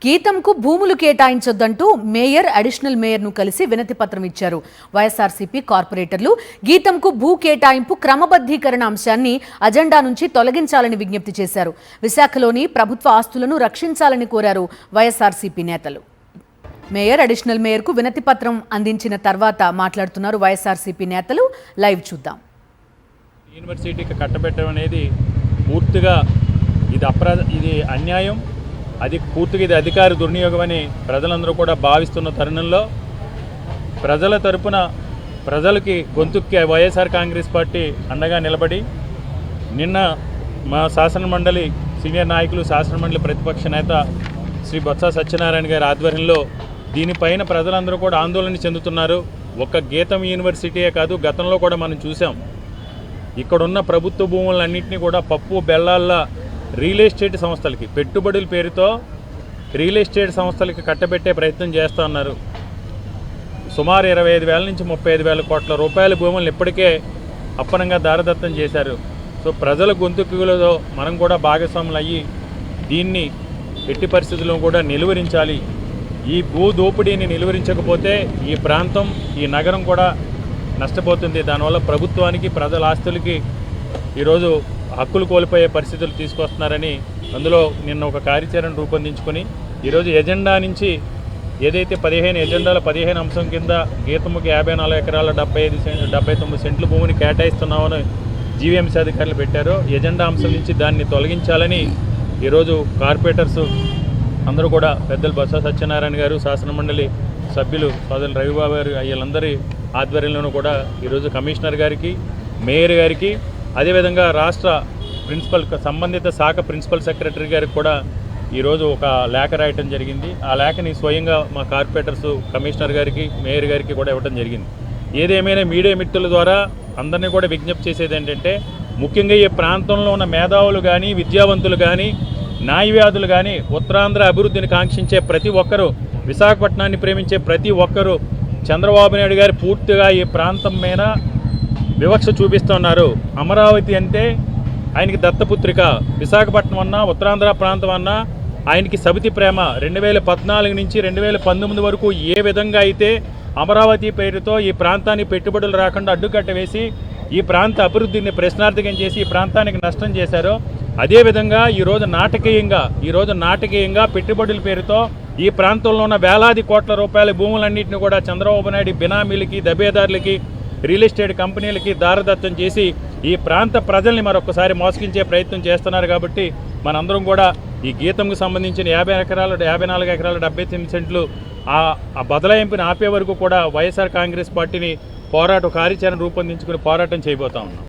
గీతంకు భూములు కేటాయించొద్దంటూ mayor additional మేయర్ను కలిసి వినతి పత్రం ఇచ్చారు. వైఎస్ఆర్సీపీ కార్పొరేటర్లు గీతంకు భూ కేటాయింపు క్రమబద్ధీకరణ అంశాన్ని అజెండా నుంచి తొలగించాలని విజ్ఞప్తి చేశారు. విశాఖలోని ప్రభుత్వ ఆస్తులను రక్షించాలని కోరారు వైఎస్ఆర్సీపీ నేతలు. మేయర్ అడిషనల్ మేయర్కు వినతి పత్రం అందించిన తర్వాత మాట్లాడుతున్నారు వైఎస్ఆర్సీపీ నేతలు. లైవ్ చూద్దాం. యూనివర్సిటీకి కట్టబెట్టడం అనేది పూర్తిగా ఇది అన్యాయం, అది పూర్తిగా ఇది అధికార దుర్వినియోగం అని ప్రజలందరూ కూడా భావిస్తున్న తరుణంలో ప్రజల తరపున ప్రజలకి గొంతుక్కి వైఎస్ఆర్ కాంగ్రెస్ పార్టీ అండగా నిలబడి నిన్న మా శాసనమండలి సీనియర్ నాయకులు శాసనమండలి ప్రతిపక్ష నేత శ్రీ బొత్స సత్యనారాయణ గారి ఆధ్వర్యంలో దీనిపైన ప్రజలందరూ కూడా ఆందోళన చెందుతున్నారు. ఒక్క గీతం యూనివర్సిటీయే కాదు, గతంలో కూడా మనం చూసాం ఇక్కడున్న ప్రభుత్వ భూములన్నింటినీ కూడా పప్పు బెల్లాల్లో రియల్ ఎస్టేట్ సంస్థలకి పెట్టుబడుల పేరుతో రియల్ ఎస్టేట్ సంస్థలకి కట్టబెట్టే ప్రయత్నం చేస్తూ ఉన్నారు. సుమారు 25,000 నుంచి 35,000 కోట్ల రూపాయల భూములను ఇప్పటికే అప్పనంగా దారదత్తం చేశారు. సో ప్రజల గొంతుకులతో మనం కూడా భాగస్వాములు అయ్యి దీన్ని ఎట్టి పరిస్థితుల్లో కూడా నిలువరించాలి. ఈ భూ దోపిడీని నిలువరించకపోతే ఈ ప్రాంతం, ఈ నగరం కూడా నష్టపోతుంది. దానివల్ల ప్రభుత్వానికి, ప్రజల ఆస్తులకి ఈరోజు హక్కులు కోల్పోయే పరిస్థితులు తీసుకొస్తున్నారని అందులో నిన్న ఒక కార్యాచరణ రూపొందించుకొని ఈరోజు ఎజెండా నుంచి ఏదైతే 15 ఎజెండాల 15 అంశం కింద గీతముకి 54 ఎకరాల 79 సెంట్ల భూమిని కేటాయిస్తున్నామని జీవీఎంసీ అధికారులు పెట్టారో ఎజెండా అంశం నుంచి దాన్ని తొలగించాలని ఈరోజు కార్పొరేటర్స్ అందరూ కూడా పెద్దలు బొత్స సత్యనారాయణ గారు, శాసనమండలి సభ్యులు సోదరులు రవిబాబు గారు వీళ్ళందరి ఆధ్వర్యంలోనూ కూడా ఈరోజు కమిషనర్ గారికి, మేయర్ గారికి, అదేవిధంగా రాష్ట్ర ప్రిన్సిపల్ సంబంధిత శాఖ ప్రిన్సిపల్ సెక్రటరీ గారికి కూడా ఈరోజు ఒక లేఖ రాయటం జరిగింది. ఆ లేఖని స్వయంగా మా కార్పొరేటర్స్ కమిషనర్ గారికి, మేయర్ గారికి కూడా ఇవ్వడం జరిగింది. ఏదేమైనా మీడియా మిత్రుల ద్వారా అందరినీ కూడా విజ్ఞప్తి చేసేది ఏంటంటే, ముఖ్యంగా ఈ ప్రాంతంలో ఉన్న మేధావులు కానీ, విద్యావంతులు కానీ, న్యాయవాదులు కానీ, ఉత్తరాంధ్ర అభివృద్ధిని కాంక్షించే ప్రతి ఒక్కరూ, విశాఖపట్నాన్ని ప్రేమించే ప్రతి ఒక్కరూ చంద్రబాబు నాయుడు గారు పూర్తిగా ఈ ప్రాంతం మీద వివక్ష చూపిస్తున్నారు. అమరావతి అంటే ఆయనకి దత్తపుత్రిక, విశాఖపట్నం అన్నా, ఉత్తరాంధ్ర ప్రాంతం అన్నా ఆయనకి సబితి ప్రేమ. 2014 నుంచి 2019 వరకు ఏ విధంగా అయితే అమరావతి పేరుతో ఈ ప్రాంతానికి పెట్టుబడులు రాకుండా అడ్డుకట్ట వేసి ఈ ప్రాంత అభివృద్ధిని ప్రశ్నార్థకం చేసి ఈ ప్రాంతానికి నష్టం చేశారో, అదేవిధంగా ఈరోజు నాటకీయంగా పెట్టుబడుల పేరుతో ఈ ప్రాంతంలో ఉన్న వేలాది కోట్ల రూపాయల భూములన్నింటినీ కూడా చంద్రబాబు నాయుడు బినామీలకి, దబేదారులకి, రియల్ ఎస్టేట్ కంపెనీలకి దారదత్తం చేసి ఈ ప్రాంత ప్రజల్ని మరొకసారి మోసగించే ప్రయత్నం చేస్తున్నారు. కాబట్టి మనందరం కూడా ఈ గీతంకు సంబంధించిన 54 ఎకరాల 78 సెంట్లు ఆ బదలాయింపుని ఆపే వరకు కూడా వైఎస్ఆర్ కాంగ్రెస్ పార్టీని కార్యాచరణ రూపొందించుకుని పోరాటం చేయబోతా ఉన్నాం.